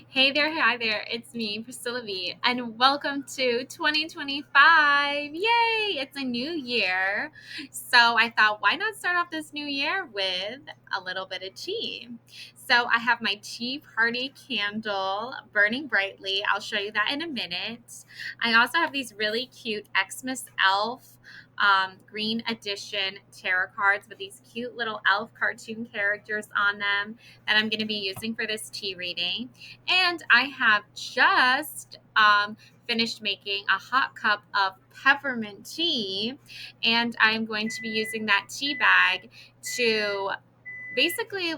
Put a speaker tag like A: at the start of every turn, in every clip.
A: Hey there, hi there. It's me, Priscilla V, and welcome to 2025. Yay! It's a new year. So I thought, why not start off this new year with a little bit of tea? So I have my tea party candle burning brightly. I'll show you that in a minute. I also have these really cute Xmas elf green edition tarot cards with these cute little elf cartoon characters on them that I'm going to be using for this tea reading. And I have just finished making a hot cup of peppermint tea. And I'm going to be using that tea bag to basically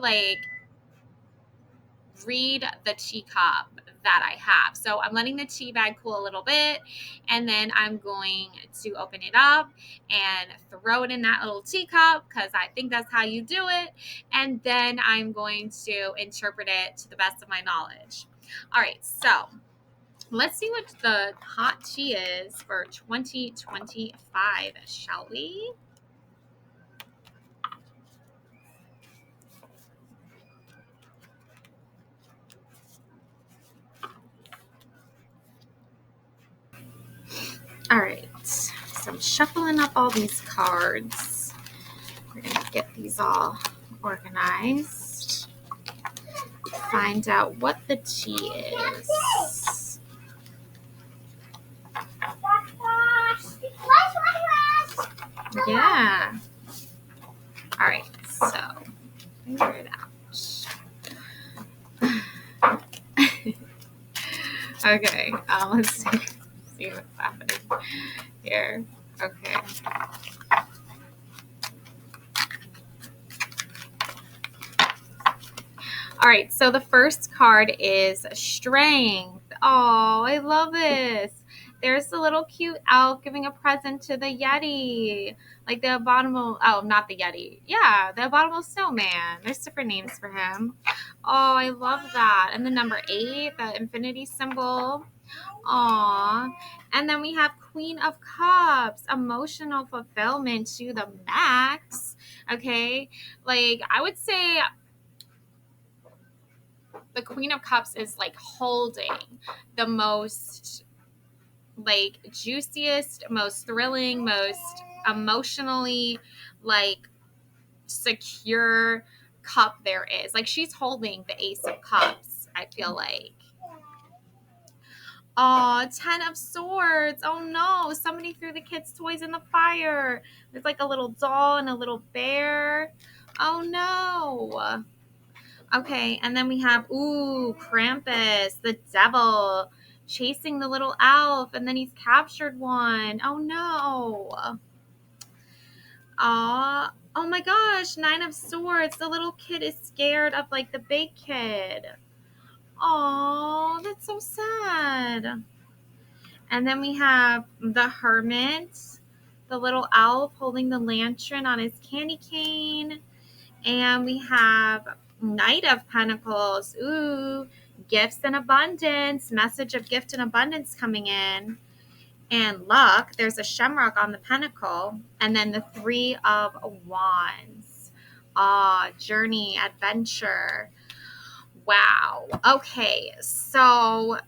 A: read the teacup that I have. So I'm letting the tea bag cool a little bit, and then I'm going to open it up and throw it in that little teacup because I think that's how you do it. And then I'm going to interpret it to the best of my knowledge. All right, so let's see what the hot tea is for 2025, shall we? All right, so I'm shuffling up all these cards. We're going to get these all organized. Find out what the tea is. Yeah. All right, so figure it out. Okay, let's see what's happening here. Okay. All right, so the first card is Strength. Oh, I love this. There's the little cute elf giving a present to the Yeti. Like the abominable, oh, not the Yeti. Yeah, the abominable snowman. There's different names for him. Oh, I love that. And the number 8, the infinity symbol. Aw. And then we have Queen of Cups, emotional fulfillment to the max. Okay. Like, I would say the Queen of Cups is like holding the most juiciest, most thrilling, most emotionally like secure cup there is. Like she's holding the Ace of Cups, I feel like. Oh, 10 of Swords. Oh no, somebody threw the kids' toys in the fire. There's like a little doll and a little bear. Oh no. Okay, and then we have, Krampus, the devil, chasing the little elf, and then he's captured one. Oh no. Aw. Oh my gosh, 9 of Swords. The little kid is scared of like the big kid. Aw, that's so sad. And then we have the Hermit, the little elf holding the lantern on his candy cane. And we have Knight of Pentacles. Ooh, gifts and abundance. Message of gift and abundance coming in. And luck. There's a shamrock on the pentacle. And then the 3 of Wands. Journey, adventure. Wow. Okay, so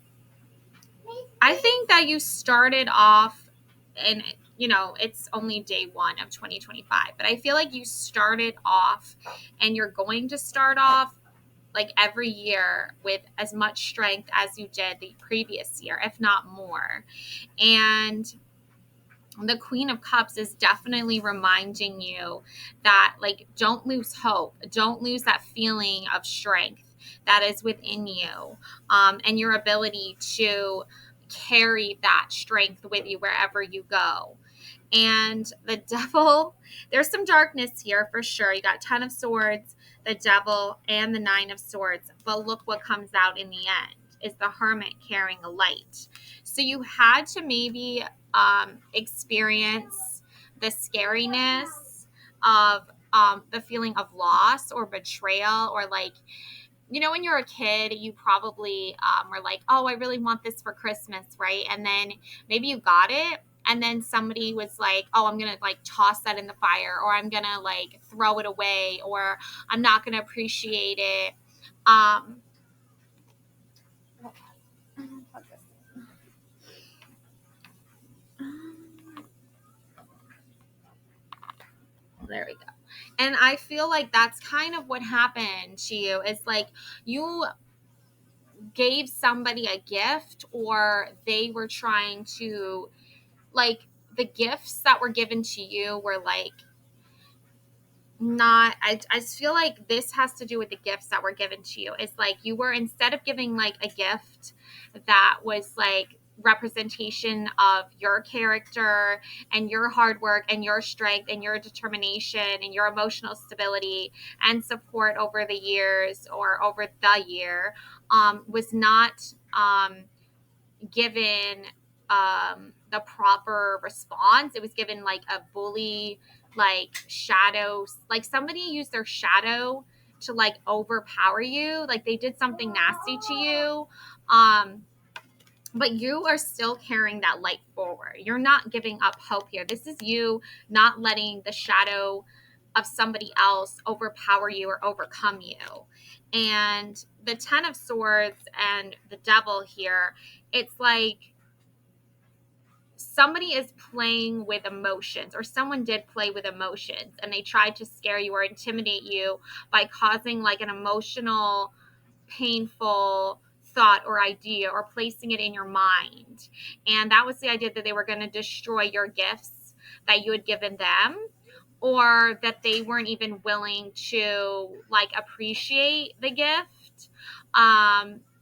A: I think that you started off, and it's only day 1 of 2025, but I feel like you started off and you're going to start off like every year with as much strength as you did the previous year, if not more. And the Queen of Cups is definitely reminding you that, like, don't lose hope. Don't lose that feeling of strength that is within you, and your ability to carry that strength with you wherever you go. And the devil, there's some darkness here for sure. You got 10 of Swords, the devil, and the 9 of Swords. But look what comes out in the end is the Hermit carrying a light. So you had to maybe experience the scariness of the feeling of loss or betrayal, or like, when you're a kid, you probably were like, oh, I really want this for Christmas, right? And then maybe you got it, and then somebody was like, oh, I'm gonna like toss that in the fire, or I'm gonna like throw it away, or I'm not gonna appreciate it. um there we go. And I feel like that's kind of what happened to you. It's like you gave somebody a gift, or they were trying to, like, the gifts that were given to you were like not, I feel like this has to do with the gifts that were given to you. It's like you were, instead of giving like a gift that was like representation of your character and your hard work and your strength and your determination and your emotional stability and support over the years or over the year, was not given the proper response. It was given like a bully, like shadow, like somebody used their shadow to like overpower you, like they did something nasty to you. But you are still carrying that light forward. You're not giving up hope here. This is you not letting the shadow of somebody else overpower you or overcome you. And the Ten of Swords and the Devil here, it's like somebody is playing with emotions, or someone did play with emotions, and they tried to scare you or intimidate you by causing like an emotional, painful thought or idea, or placing it in your mind. And that was the idea, that they were going to destroy your gifts that you had given them, or that they weren't even willing to like appreciate the gift,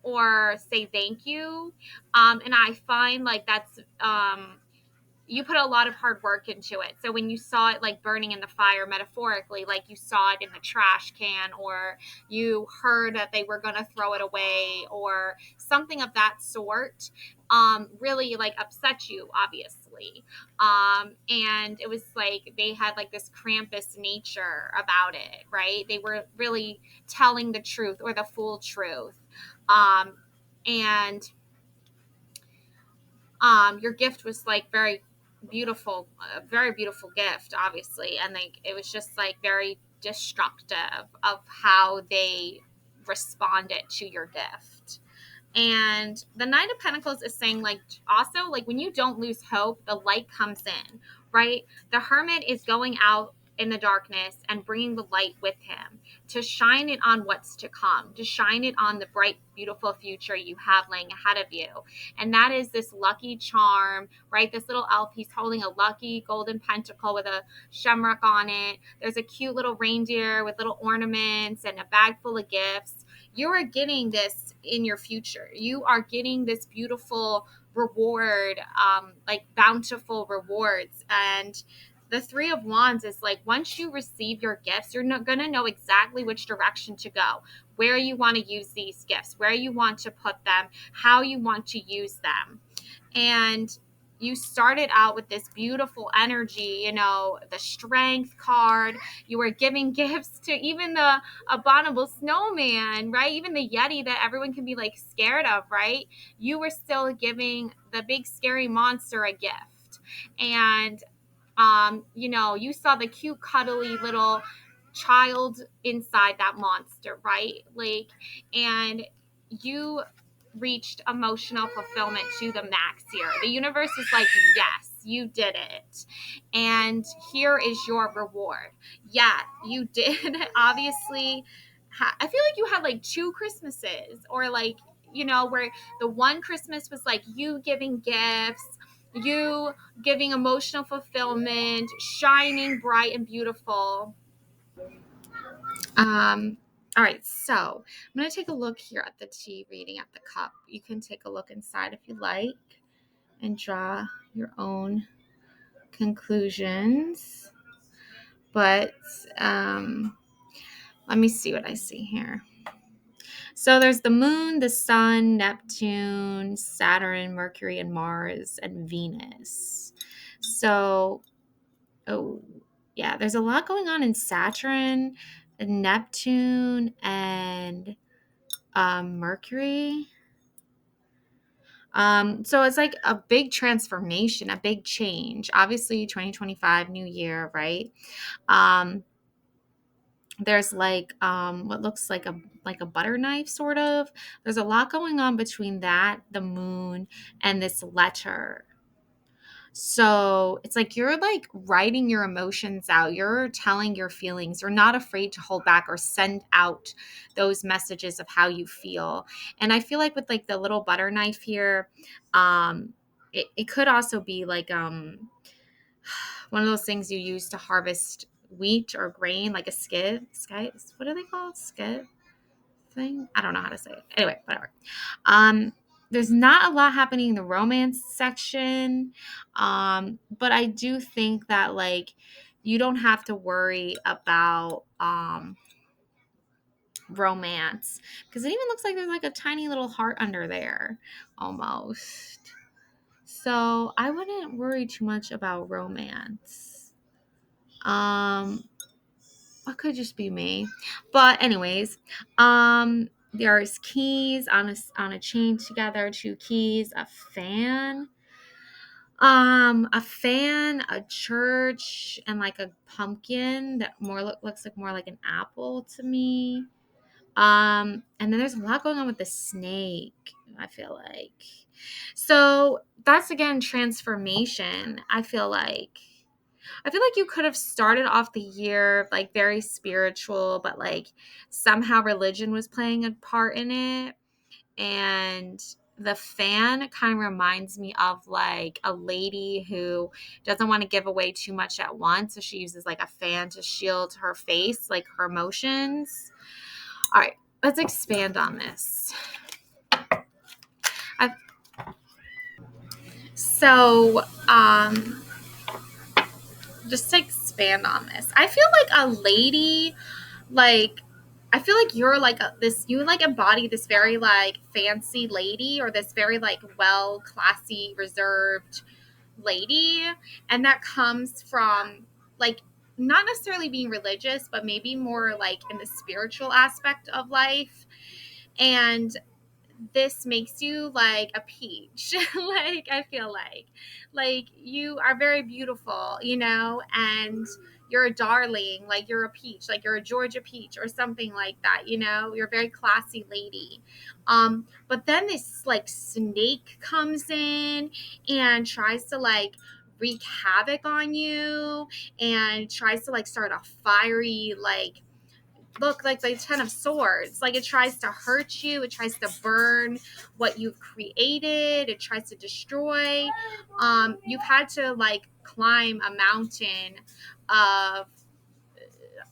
A: or say thank you. And I find like that's you put a lot of hard work into it. So when you saw it like burning in the fire, metaphorically, like you saw it in the trash can, or you heard that they were going to throw it away, or something of that sort, really like upset you, obviously. And it was like they had like this Krampus nature about it, right? They were really telling the truth, or the full truth. And your gift was like very beautiful, a very beautiful gift, obviously, and like it was just like very destructive of how they responded to your gift. And the Knight of Pentacles is saying, like, also, like, when you don't lose hope, the light comes in, right? The Hermit is going out in the darkness and bringing the light with him to shine it on what's to come, to shine it on the bright, beautiful future you have laying ahead of you. And that is this lucky charm, right? This little elf, he's holding a lucky golden pentacle with a shamrock on it. There's a cute little reindeer with little ornaments and a bag full of gifts. You are getting this in your future. You are getting this beautiful reward, like bountiful rewards. And the Three of Wands is like, once you receive your gifts, you're not going to know exactly which direction to go, where you want to use these gifts, where you want to put them, how you want to use them. And you started out with this beautiful energy, the strength card. You were giving gifts to even the abominable snowman, right? Even the Yeti that everyone can be like scared of, right? You were still giving the big scary monster a gift. And you saw the cute, cuddly little child inside that monster, right? Like, and you reached emotional fulfillment to the max here. The universe is like, yes, you did it. And here is your reward. Yeah, you did. Obviously, I feel like you had like two Christmases, or like, where the one Christmas was like you giving gifts, you giving emotional fulfillment, shining bright and beautiful. All right, so I'm going to take a look here at the tea reading at the cup. You can take a look inside if you like and draw your own conclusions. But let me see what I see here. So there's the moon, the sun, Neptune, Saturn, Mercury, and Mars, and Venus. So, yeah, there's a lot going on in Saturn, and Neptune, and Mercury. So it's like a big transformation, a big change. Obviously, 2025, new year, right? There's like what looks like a butter knife, sort of. There's a lot going on between that, the moon, and this letter. So it's like you're like writing your emotions out. You're telling your feelings. You're not afraid to hold back or send out those messages of how you feel. And I feel like with like the little butter knife here, it could also be like one of those things you use to harvest wheat or grain, like a skid. What are they called? Skid thing? I don't know how to say it. Anyway, whatever. Um, there's not a lot happening in the romance section, but I do think that like you don't have to worry about romance because it even looks like there's like a tiny little heart under there, almost. So I wouldn't worry too much about romance. Um, it could just be me, but anyways, there's keys on a chain together, two keys, a fan, a church, and like a pumpkin that looks like more like an apple to me. And then there's a lot going on with the snake, I feel like. So that's again transformation. I feel like you could have started off the year like very spiritual, but like somehow religion was playing a part in it. And the fan kind of reminds me of like a lady who doesn't want to give away too much at once. So she uses like a fan to shield her face, like her emotions. All right, let's expand on this. I, so, just to expand on this, I feel like a lady like I feel like you're like you like embody this very like fancy lady or this very like well classy reserved lady, and that comes from like not necessarily being religious but maybe more like in the spiritual aspect of life. And this makes you like a peach. Like I feel like you are very beautiful, and you're a darling, like you're a peach, like you're a Georgia peach or something like that, you're a very classy lady. But then this like snake comes in and tries to like wreak havoc on you and tries to like start a fiery look like the Ten of Swords. Like it tries to hurt you, it tries to burn what you've created, it tries to destroy. You've had to like climb a mountain of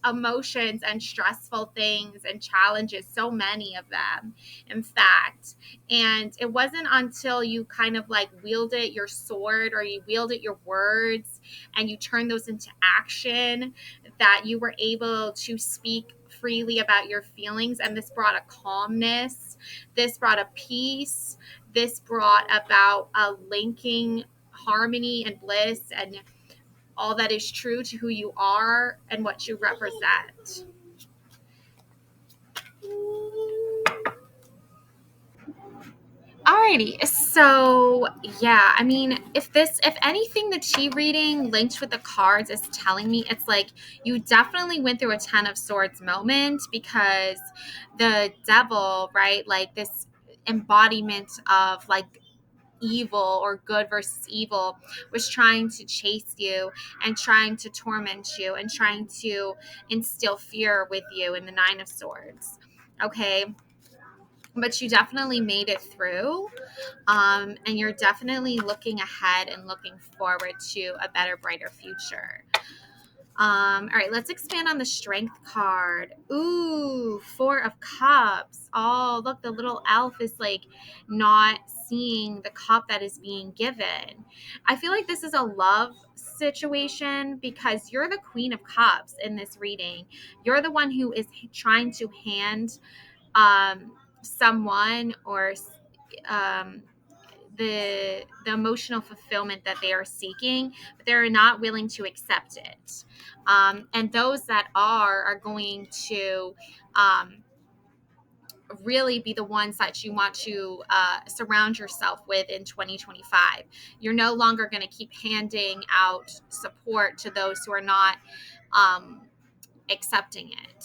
A: emotions and stressful things and challenges, so many of them, in fact. And it wasn't until you kind of like wielded your sword or you wielded your words and you turned those into action that you were able to speak freely about your feelings. And this brought a calmness, this brought a peace, this brought about a linking harmony and bliss and all that is true to who you are and what you represent. Alrighty, so yeah, I mean, if anything, the chi reading linked with the cards is telling me it's like you definitely went through a Ten of Swords moment because the devil, right, like this embodiment of like evil or good versus evil was trying to chase you and trying to torment you and trying to instill fear with you in the Nine of Swords. Okay, but you definitely made it through, and you're definitely looking ahead and looking forward to a better, brighter future. All right, let's expand on the strength card. Ooh, Four of Cups. Oh, look, the little elf is like not seeing the cup that is being given. I feel like this is a love situation because you're the Queen of Cups in this reading. You're the one who is trying to hand someone or um, the emotional fulfillment that they are seeking, but they're not willing to accept it. And those that are going to really be the ones that you want to surround yourself with in 2025. You're no longer going to keep handing out support to those who are not accepting it.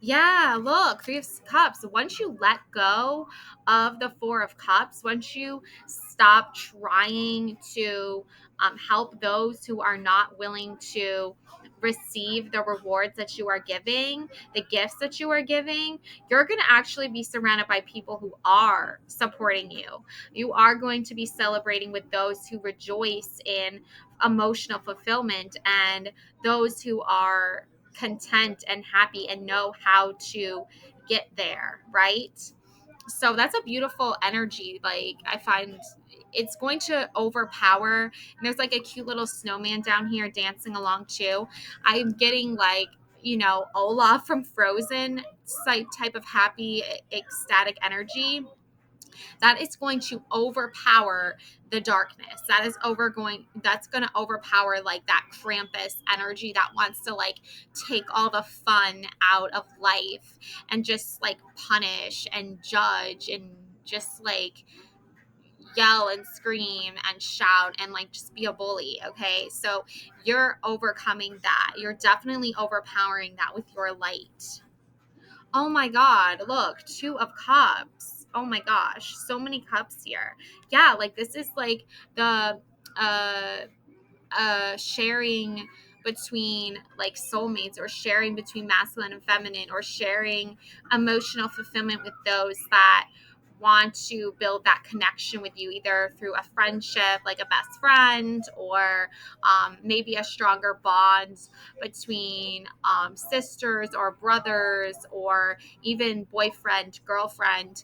A: Yeah, look, Three of Cups. Once you let go of the Four of Cups, once you stop trying to help those who are not willing to receive the rewards that you are giving, the gifts that you are giving, you're going to actually be surrounded by people who are supporting you. You are going to be celebrating with those who rejoice in emotional fulfillment and those who are content and happy and know how to get there, right? So that's a beautiful energy. Like, I find it's going to overpower. And there's like a cute little snowman down here dancing along too. I'm getting like, Olaf from Frozen type of happy, ecstatic energy that is going to overpower the darkness. That's going to overpower like that Krampus energy that wants to like take all the fun out of life and just like punish and judge and just like yell and scream and shout and like just be a bully. Okay, so you're overcoming that. You're definitely overpowering that with your light. Oh my God, look, Two of Cups. Oh my gosh, so many cups here. Yeah, like this is like the uh sharing between like soulmates, or sharing between masculine and feminine, or sharing emotional fulfillment with those that want to build that connection with you, either through a friendship like a best friend, or maybe a stronger bond between sisters or brothers, or even boyfriend girlfriend.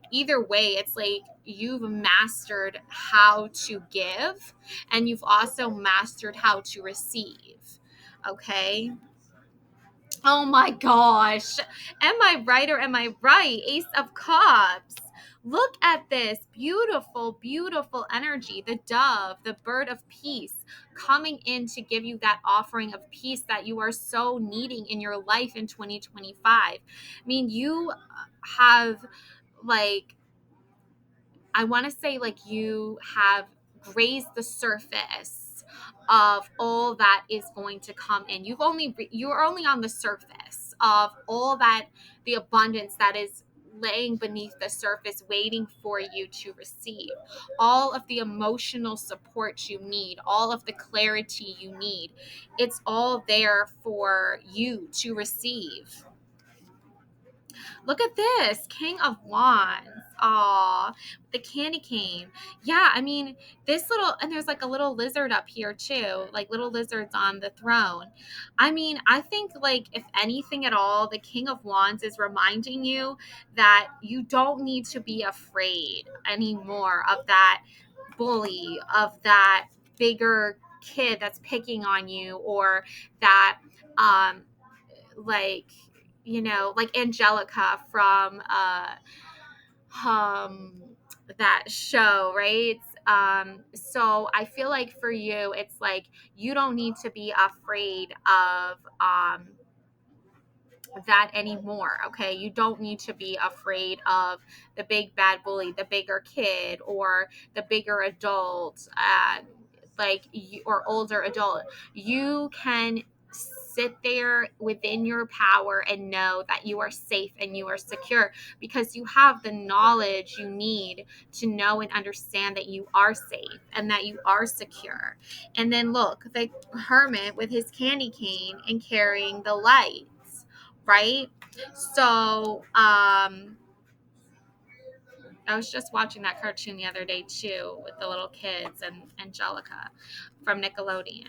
A: Either way, it's like you've mastered how to give, and you've also mastered how to receive. Okay. Oh my gosh. Am I right or am I right? Ace of Cups. Look at this beautiful, beautiful energy. The dove, the bird of peace, coming in to give you that offering of peace that you are so needing in your life in 2025. I mean, you have like, I want to say like you have grazed the surface of all that is going to come in. You're only on the surface of all that, the abundance that is laying beneath the surface waiting for you to receive. All of the emotional support you need, all of the clarity you need. It's all there for you to receive. Look at this, King of Wands. Aw, the candy cane. Yeah, I mean, and there's like a little lizard up here too, like little lizards on the throne. I mean, I think like if anything at all, the King of Wands is reminding you that you don't need to be afraid anymore of that bully, of that bigger kid that's picking on you, or that, um, like, like Angelica from um that show, right? So I feel like for you it's like you don't need to be afraid of that anymore. Okay, you don't need to be afraid of the big bad bully, the bigger kid, or the bigger adult, or older adult. You can sit there within your power and know that you are safe and you are secure, because you have the knowledge you need to know and understand that you are safe and that you are secure. And then look, the hermit with his candy cane and carrying the lights, right? So, I was just watching that cartoon the other day too, with the little kids and Angelica from Nickelodeon.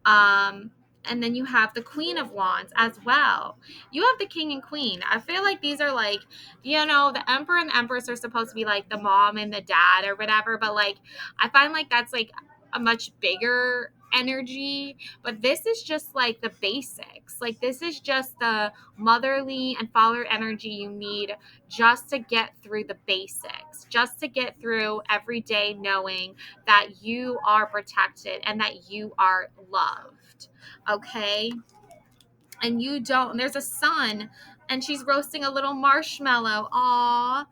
A: Um, and then you have the Queen of Wands as well. You have the King and Queen. I feel like these are like, the Emperor and the Empress are supposed to be like the mom and the dad or whatever, but like I find like that's like a much bigger energy. But this is just like the basics. Like this is just the motherly and father energy you need just to get through the basics, just to get through every day knowing that you are protected and that you are loved. Okay? And you don't, there's a sun and she's roasting a little marshmallow. Aw.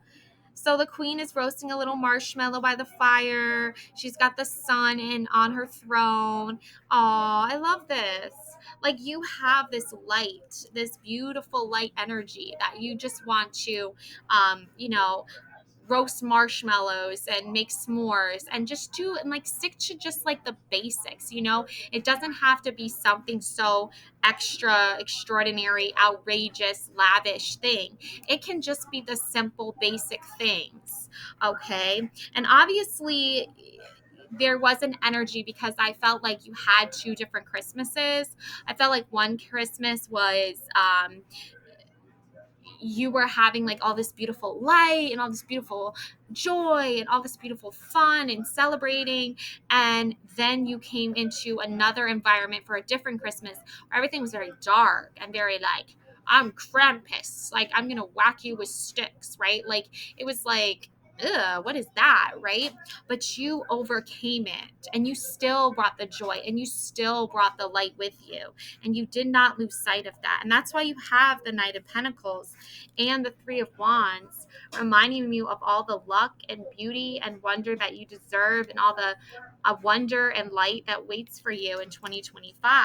A: So the queen is roasting a little marshmallow by the fire. She's got the sun in on her throne. Aw, I love this. Like you have this light, this beautiful light energy that you just want to, you know, roast marshmallows and make s'mores and just do and like stick to just like the basics, you know. It doesn't have to be something so extra extraordinary, outrageous, lavish thing. It can just be the simple basic things. Okay. And obviously there was an energy because I felt like you had two different Christmases. I felt like one Christmas was you were having like all this beautiful light and all this beautiful joy and all this beautiful fun and celebrating, and then you came into another environment for a different Christmas where everything was very dark and very like, I'm Krampus, like I'm gonna whack you with sticks, right? Like it was like, ugh, what is that, right? But you overcame it and you still brought the joy and you still brought the light with you, and you did not lose sight of that. And that's why you have the Knight of Pentacles and the Three of Wands, reminding you of all the luck and beauty and wonder that you deserve, and all the wonder and light that waits for you in 2025.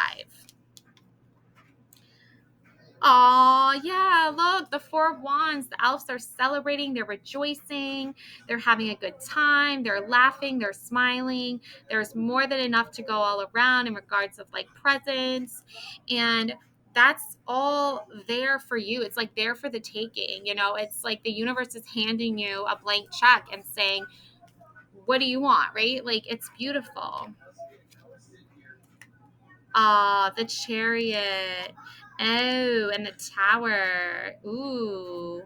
A: Oh, yeah, look, the Four of Wands. The elves are celebrating, they're rejoicing, they're having a good time, they're laughing, they're smiling. There's more than enough to go all around in regards of like presents. And that's all there for you. It's like there for the taking. You know, it's like the universe is handing you a blank check and saying, what do you want, right? Like, it's beautiful. Ah, the Chariot. Oh, and the Tower. Ooh.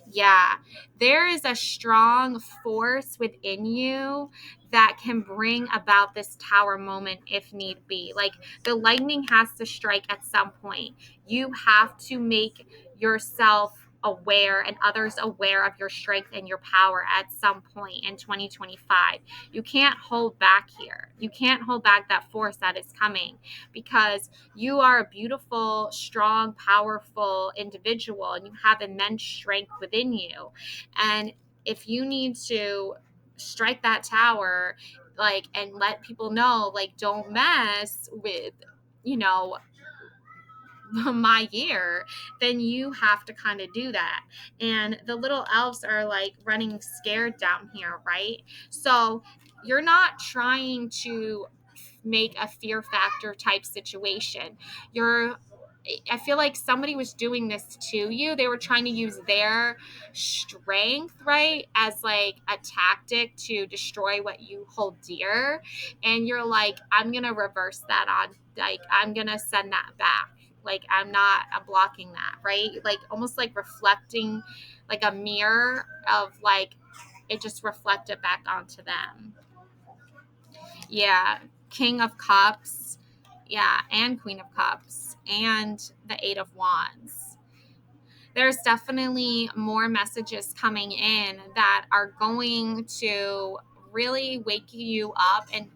A: Yeah, there is a strong force within you that can bring about this tower moment if need be. Like the lightning has to strike at some point. You have to make yourself aware and others aware of your strength and your power at some point in 2025. You can't hold back here. You can't hold back that force that is coming, because you are a beautiful, strong, powerful individual and you have immense strength within you. And if you need to strike that tower, like, and let people know, like, don't mess with, you know, my year, then you have to kind of do that. And the little elves are like running scared down here, right? So you're not trying to make a fear factor type situation. You're I feel like somebody was doing this to you. They were trying to use their strength, right, as like a tactic to destroy what you hold dear. And you're like, I'm going to reverse that on, like, I'm going to send that back. Like, I'm blocking that, right? Like, almost like reflecting like a mirror of like, it just reflected back onto them. Yeah, King of Cups. Yeah, and Queen of Cups and the Eight of Wands. There's definitely more messages coming in that are going to really wake you up and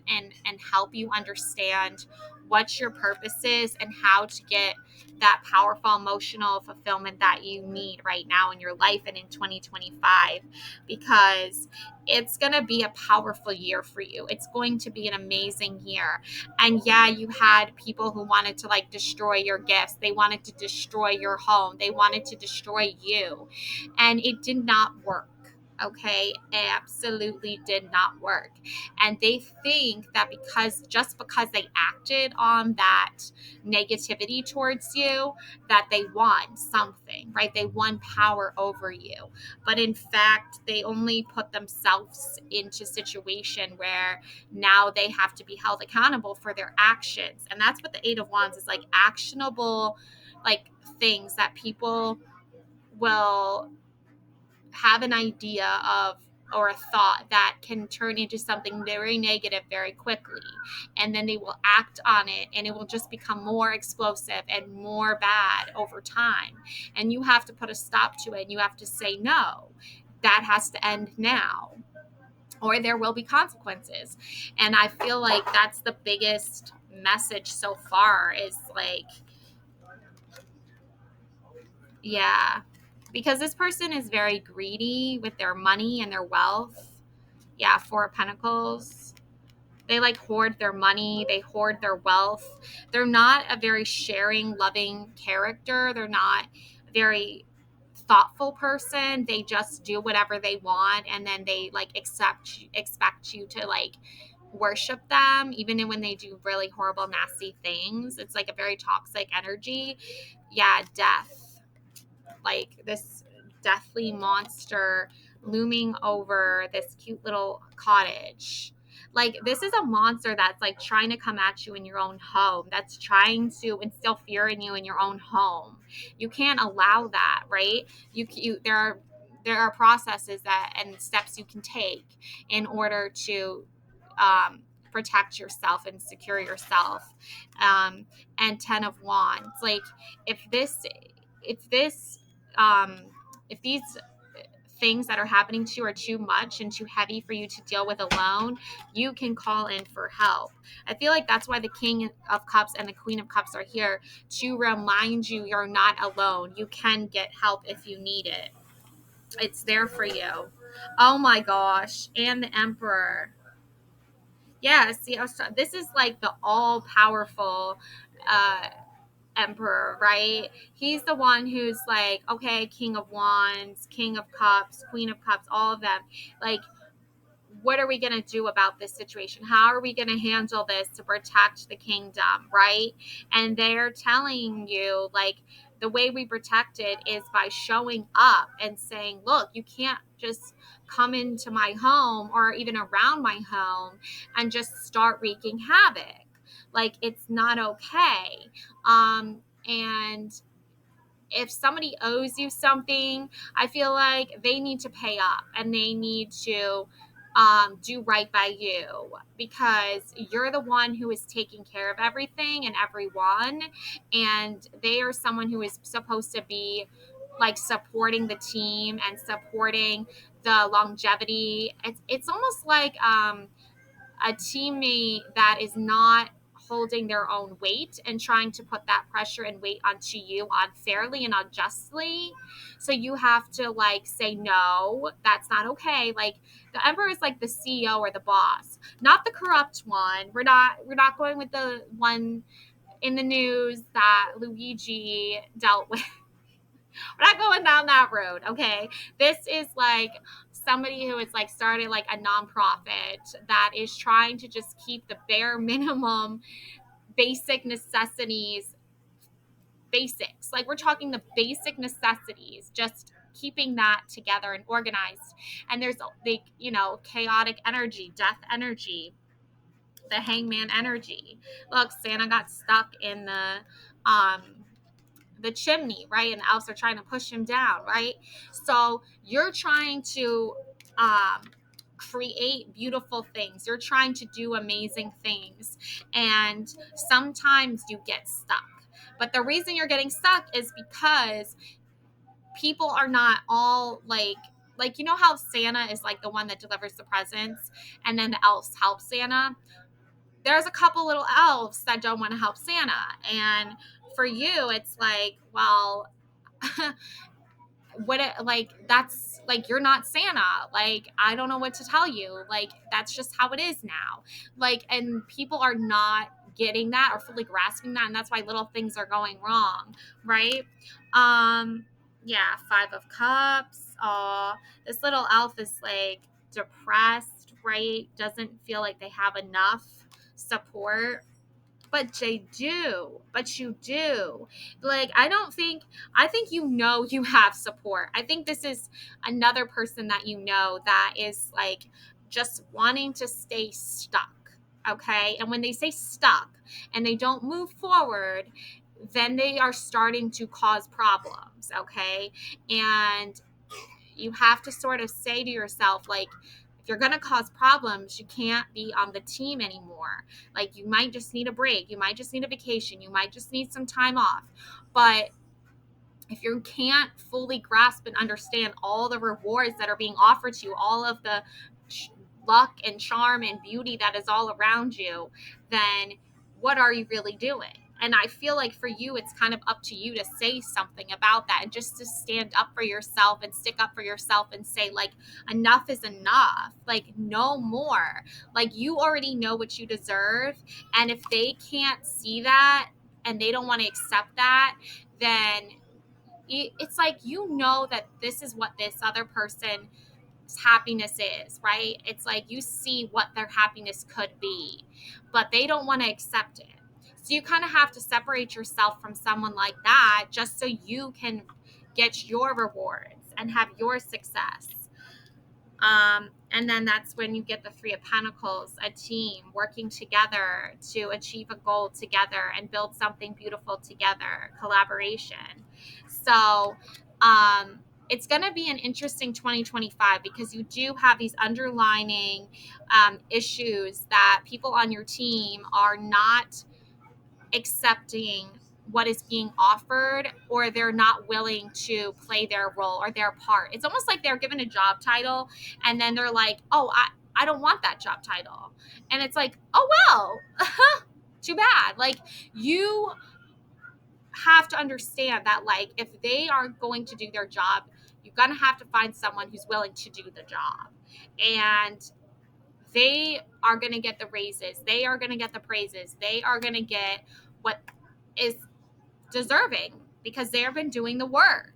A: help you understand what your purpose is and how to get that powerful emotional fulfillment that you need right now in your life and in 2025, because it's going to be a powerful year for you. It's going to be an amazing year. And yeah, you had people who wanted to like destroy your gifts. They wanted to destroy your home. They wanted to destroy you. And it did not work. Okay, it absolutely did not work. And they think that because they acted on that negativity towards you, that they won something, right? They won power over you. But in fact, they only put themselves into a situation where now they have to be held accountable for their actions. And that's what the Eight of Wands is, like actionable, like things that people will have an idea of or a thought that can turn into something very negative very quickly, and then they will act on it and it will just become more explosive and more bad over time, and you have to put a stop to it and you have to say no, that has to end now or there will be consequences. And I feel like that's the biggest message so far is like, yeah, because this person is very greedy with their money and their wealth. Yeah, Four of Pentacles. They like hoard their money, they hoard their wealth. They're not a very sharing, loving character. They're not very thoughtful person. They just do whatever they want, and then they like expect you to like worship them even when they do really horrible, nasty things. It's like a very toxic energy. Yeah, death, like this deathly monster looming over this cute little cottage. Like, this is a monster that's like trying to come at you in your own home, that's trying to instill fear in you in your own home. You can't allow that, right? There are processes that and steps you can take in order to protect yourself and secure yourself. And 10 of Wands, like, if this if this um if these things that are happening to you are too much and too heavy for you to deal with alone, you can call in for help. I feel like that's why the King of Cups and the Queen of Cups are here, to remind you you're not alone. You can get help if you need it. It's there for you. Oh my gosh. And the Emperor. Yeah, see, this is like the all powerful Emperor, right? He's the one who's like, okay, King of Wands, King of Cups, Queen of Cups, all of them. Like, what are we going to do about this situation? How are we going to handle this to protect the kingdom, right? And they're telling you, like, the way we protect it is by showing up and saying, look, you can't just come into my home or even around my home and just start wreaking havoc. Like, it's not okay. And if somebody owes you something, I feel like they need to pay up and they need to do right by you, because you're the one who is taking care of everything and everyone. And they are someone who is supposed to be like supporting the team and supporting the longevity. It's almost like a teammate that is not holding their own weight and trying to put that pressure and weight onto you unfairly and unjustly. So you have to like say, no, that's not okay. Like, the Emperor is like the CEO or the boss, not the corrupt one. We're not going with the one in the news that Luigi dealt with. We're not going down that road, okay? This is like somebody who is like started like a nonprofit that is trying to just keep the bare minimum basic necessities basics. Like, we're talking the basic necessities, just keeping that together and organized. And there's like, chaotic energy, death energy, the Hangman energy. Look, Santa got stuck in the chimney, right? And the elves are trying to push him down, right? So you're trying to create beautiful things. You're trying to do amazing things. And sometimes you get stuck. But the reason you're getting stuck is because people are not all like, you know how Santa is like the one that delivers the presents and then the elves help Santa? There's a couple little elves that don't want to help Santa. And for you, it's like, well, that's like, you're not Santa. Like, I don't know what to tell you. Like, that's just how it is now. Like, and people are not getting that or fully grasping that, and that's why little things are going wrong, right? Yeah, 5 of Cups. This little elf is like depressed, right? Doesn't feel like they have enough support. But they do. But you do. Like, I think you have support. I think this is another person that that is like just wanting to stay stuck. Okay. And when they say stuck and they don't move forward, then they are starting to cause problems. Okay. And you have to sort of say to yourself, like, if you're going to cause problems, you can't be on the team anymore. Like, you might just need a break. You might just need a vacation. You might just need some time off. But if you can't fully grasp and understand all the rewards that are being offered to you, all of the luck and charm and beauty that is all around you, then what are you really doing? And I feel like for you, it's kind of up to you to say something about that and just to stand up for yourself and stick up for yourself and say, like, enough is enough. Like, no more. Like, you already know what you deserve. And if they can't see that and they don't want to accept that, then it's like, you know that this is what this other person's happiness is, right? It's like you see what their happiness could be, but they don't want to accept it. So you kind of have to separate yourself from someone like that just so you can get your rewards and have your success. And then that's when you get the Three of Pentacles, a team working together to achieve a goal together and build something beautiful together, collaboration. So it's going to be an interesting 2025 because you do have these underlining issues that people on your team are not accepting what is being offered, or they're not willing to play their role or their part. It's almost like they're given a job title and then they're like, oh, I don't want that job title. And it's like, oh, well, too bad. Like, you have to understand that, like, if they aren't going to do their job, you're going to have to find someone who's willing to do the job. And they are going to get the raises. They are going to get the praises. They are going to get what is deserving because they have been doing the work.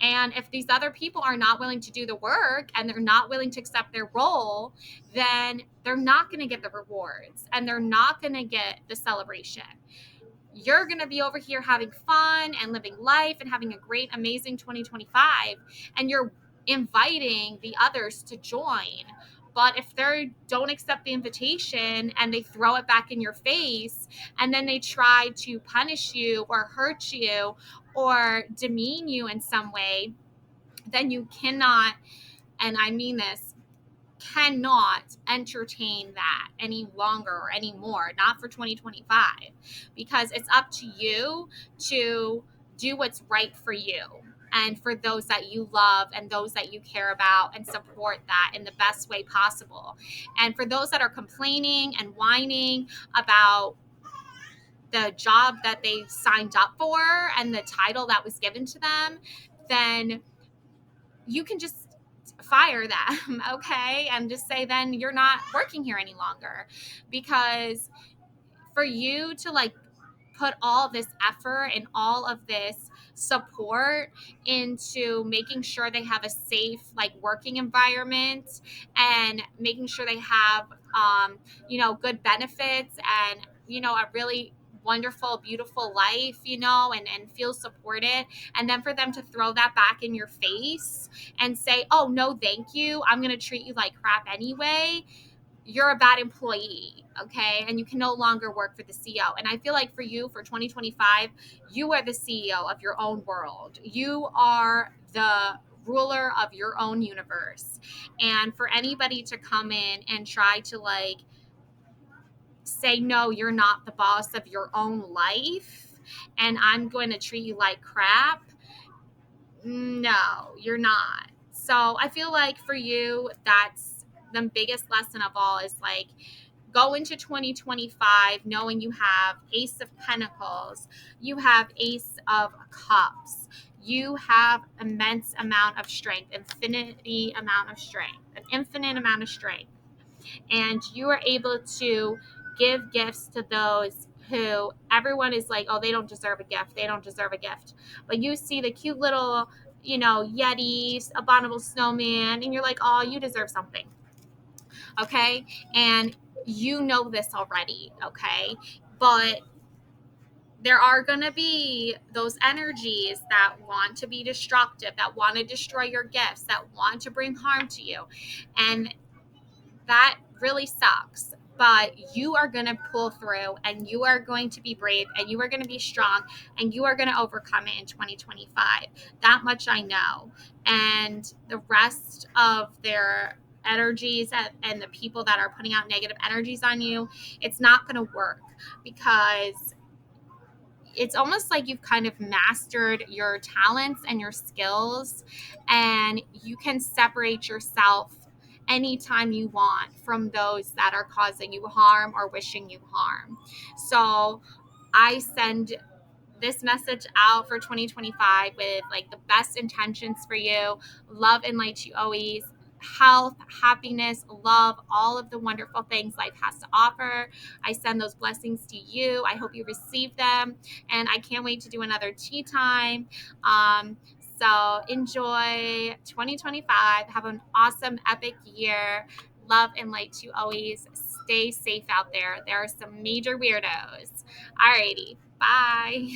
A: And if these other people are not willing to do the work and they're not willing to accept their role, then they're not going to get the rewards and they're not going to get the celebration. You're going to be over here having fun and living life and having a great, amazing 2025. And you're inviting the others to join. But if they don't accept the invitation and they throw it back in your face and then they try to punish you or hurt you or demean you in some way, then you cannot, and I mean this, cannot entertain that any longer or anymore, not for 2025, because it's up to you to do what's right for you and for those that you love and those that you care about, and support that in the best way possible. And for those that are complaining and whining about the job that they signed up for and the title that was given to them, then you can just fire them, okay? And just say, then you're not working here any longer. Because for you to, like, put all this effort and all of this support into making sure they have a safe, like, working environment and making sure they have good benefits and a really wonderful, beautiful life, and feel supported, and then for them to throw that back in your face and say, oh, no thank you, I'm going to treat you like crap anyway, you're a bad employee, okay? And you can no longer work for the CEO. And I feel like for you, for 2025, you are the CEO of your own world. You are the ruler of your own universe. And for anybody to come in and try to, like, say, no, you're not the boss of your own life and I'm going to treat you like crap, no, you're not. So I feel like for you, that's the biggest lesson of all, is like, go into 2025 knowing you have Ace of Pentacles, you have Ace of Cups, you have immense amount of strength, an infinite amount of strength, and you are able to give gifts to those who everyone is like, oh, they don't deserve a gift, but you see the cute little Yetis, abominable snowman, and you're like, oh, you deserve something, okay? And you know this already, okay? But there are going to be those energies that want to be destructive, that want to destroy your gifts, that want to bring harm to you, and that really sucks. But you are going to pull through, and you are going to be brave, and you are going to be strong, and you are going to overcome it in 2025. That much I know. And the rest of their energies and the people that are putting out negative energies on you, it's not going to work, because it's almost like you've kind of mastered your talents and your skills, and you can separate yourself anytime you want from those that are causing you harm or wishing you harm. So I send this message out for 2025 with like the best intentions for you, love and light to you always, health, happiness, love, all of the wonderful things life has to offer. I send those blessings to you. I hope you receive them, and I can't wait to do another tea time. So enjoy 2025. Have an awesome, epic year. Love and light to you always. Stay safe out there. There are some major weirdos. Alrighty. Bye.